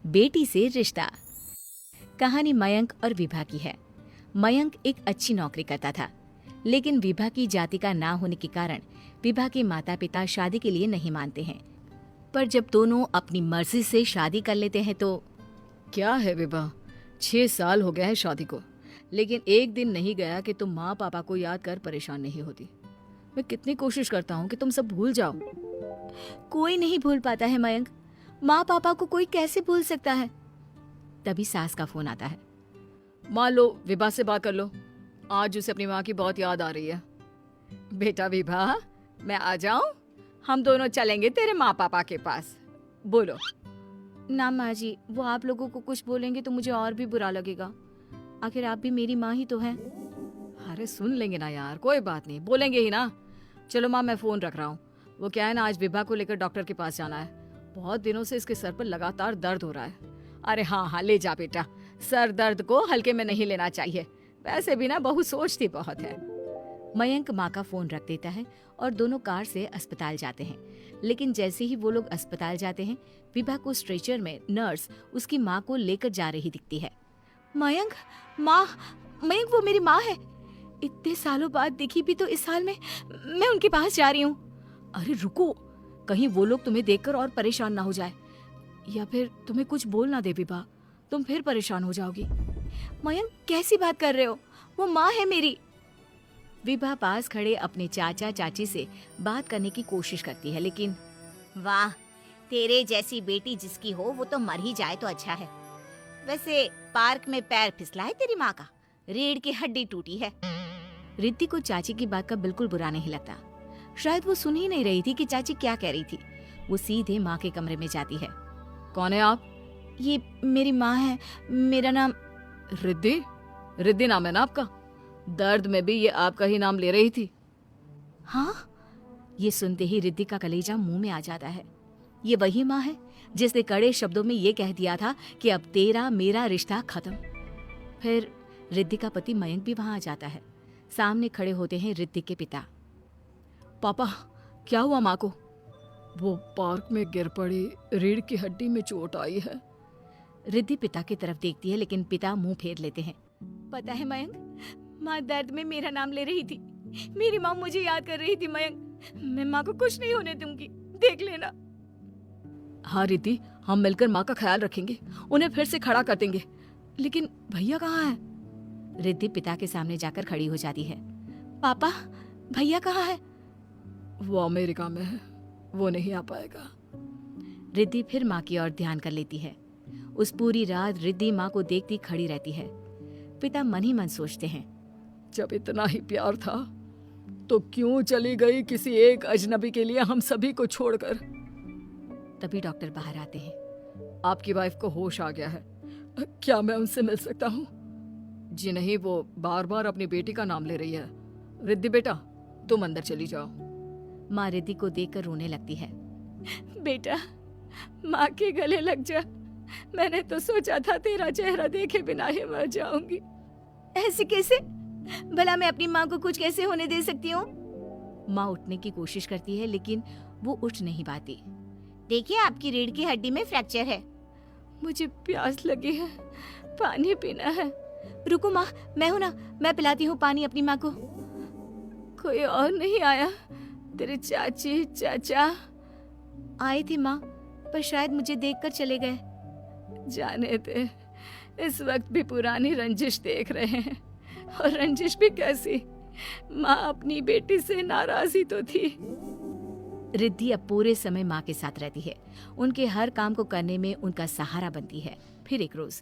बेटी से रिश्ता। कहानी मयंक और विभा की है। मयंक एक अच्छी नौकरी करता था, लेकिन विभा की जाति का ना होने के कारण विभा के माता पिता शादी के लिए नहीं मानते हैं। पर जब दोनों अपनी मर्जी से शादी कर लेते हैं तो क्या है विभा, 6 साल हो गया है शादी को, लेकिन एक दिन नहीं गया कि तुम माँ पापा को याद कर परेशान नहीं होती। मैं कितनी कोशिश करता हूँ कि तुम सब भूल जाओ। कोई नहीं भूल पाता है मयंक। माँ पापा को कोई कैसे भूल सकता है। तभी सास का फोन आता है। माँ लो, विभा से बात कर लो, आज उसे अपनी माँ की बहुत याद आ रही है। बेटा विभा, मैं आ जाऊं? हम दोनों चलेंगे तेरे माँ पापा के पास। बोलो। ना माँ जी, वो आप लोगों को कुछ बोलेंगे तो मुझे और भी बुरा लगेगा। आखिर आप भी मेरी माँ ही तो हैं। अरे सुन लेंगे ना यार, कोई बात नहीं, बोलेंगे ही ना। चलो माँ, मैं फोन रख रहा हूँ। वो क्या है ना, आज विभा को लेकर डॉक्टर के पास जाना है। बहुत दिनों से इसके सर पर लगातार दर्द हो रहा है। अरे हाँ हाँ, ले जा बेटा, सर दर्द को हल्के में नहीं लेना चाहिए। वैसे भी ना बहू सोचती बहुत है। मयंक माँ का फोन रख देता है और दोनों कार से अस्पताल जाते हैं। लेकिन जैसे ही वो लोग अस्पताल जाते हैं, विभा को स्ट्रेचर में नर्स उसकी माँ को लेकर जा रही दिखती है। मयंक, माँ, मयंक वो मेरी माँ है। इतने सालों बाद दिखी भी तो इस हाल में मैं उनके पास जा रही हूँ। अरे रुको, कहीं वो लोग तुम्हें देखकर और परेशान ना हो जाए, या फिर तुम्हें कुछ बोल ना दे विभा, तुम फिर परेशान हो जाओगी। मयंक कैसी बात कर रहे हो, वो माँ है मेरी। विभा पास खड़े अपने चाचा चाची से बात करने की कोशिश करती है, लेकिन वाह, तेरे जैसी बेटी जिसकी हो वो तो मर ही जाए तो अच्छा है। वैसे पार्क में पैर फिसला है तेरी माँ का, रीढ़ की हड्डी टूटी है। रिद्धि को चाची की बात का बिल्कुल बुरा नहीं लगता। शायद वो सुन ही नहीं रही थी कि चाची क्या कह रही थी। वो सीधे माँ के कमरे में जाती है। कौन है आप? ये मेरी माँ है, मेरा नाम रिद्धि। रिद्धि नाम है ना आपका? दर्द में भी ये आपका ही नाम ले रही थी। हाँ, ये सुनते ही रिद्धि का कलेजा मुंह में आ जाता है। ये वही माँ है जिसने कड़े शब्दों में ये कह दिया था कि अब तेरा मेरा रिश्ता खत्म। फिर रिद्धि का पति मयंक भी वहां आ जाता है। सामने खड़े होते हैं रिद्धि के पिता। पापा, क्या हुआ माँ को? वो पार्क में गिर पड़ी, रीढ़ की हड्डी में चोट आई है। रिद्धि पिता की तरफ देखती है, लेकिन पिता मुंह फेर लेते हैं। पता है मयंक, माँ दर्द में मेरा नाम ले रही थी। मेरी माँ मुझे याद कर रही थी मयंक। मैं माँ को कुछ नहीं होने दूंगी, देख लेना। हाँ रिद्धि, हम मिलकर माँ का ख्याल रखेंगे, उन्हें फिर से खड़ा कर देंगे। लेकिन भैया कहाँ है? रिद्धि पिता के सामने जाकर खड़ी हो जाती है। पापा, भैया कहाँ है? वो अमेरिका में है, वो नहीं आ पाएगा। रिद्धि फिर माँ की ओर ध्यान कर लेती है। उस पूरी रात रिद्धि माँ को देखती खड़ी रहती है। पिता मन ही मन सोचते हैं, जब इतना ही प्यार था तो क्यों चली गई किसी एक अजनबी के लिए हम सभी को छोड़कर। तभी डॉक्टर बाहर आते हैं। आपकी वाइफ को होश आ गया है, क्या मैं उनसे मिल सकता हूँ? जी नहीं, वो बार बार अपनी बेटी का नाम ले रही है। रिद्धि बेटा, तुम अंदर चली जाओ। माँ रिद्धि को देखकर रोने लगती है। बेटा, माँ के गले लग जा। मैंने तो सोचा था तेरा चेहरा देखे बिना ही मर जाऊंगी। ऐसे कैसे? भला मैं अपनी माँ को कुछ कैसे होने दे सकती हूँ? माँ उठने की कोशिश करती है, लेकिन वो उठ नहीं पाती। देखिए, आपकी रीढ़ की हड्डी में फ्रैक्चर है। मुझे प्यास लगी है, पानी पीना है। रुको माँ, मैं हूं ना, मैं पिलाती हूँ पानी अपनी माँ को। कोई और नहीं आया? तेरे चाची चाचा आए थे माँ, पर शायद मुझे देखकर चले गए। जाने दे, इस वक्त भी पुरानी रंजिश देख रहे हैं। और रंजिश भी कैसी? माँ अपनी बेटी से नाराज ही तो थी। रिद्धि अब पूरे समय माँ के साथ रहती है। उनके हर काम को करने में उनका सहारा बनती है। फिर एक रोज,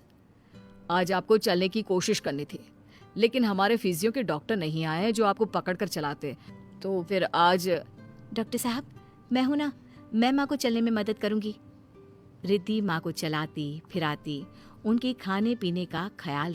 आज आपको चलने की कोशिश करनी थी, लेकिन हमारे फिजियो के डॉक्टर नहीं आए जो आपको पकड़ कर चलाते, तो फिर आज। डॉक्टर साहब, मैं हूं ना, मैं माँ को चलने में मदद करूंगी। रिद्धि माँ को चलाती फिराती, उनके खाने पीने का ख्याल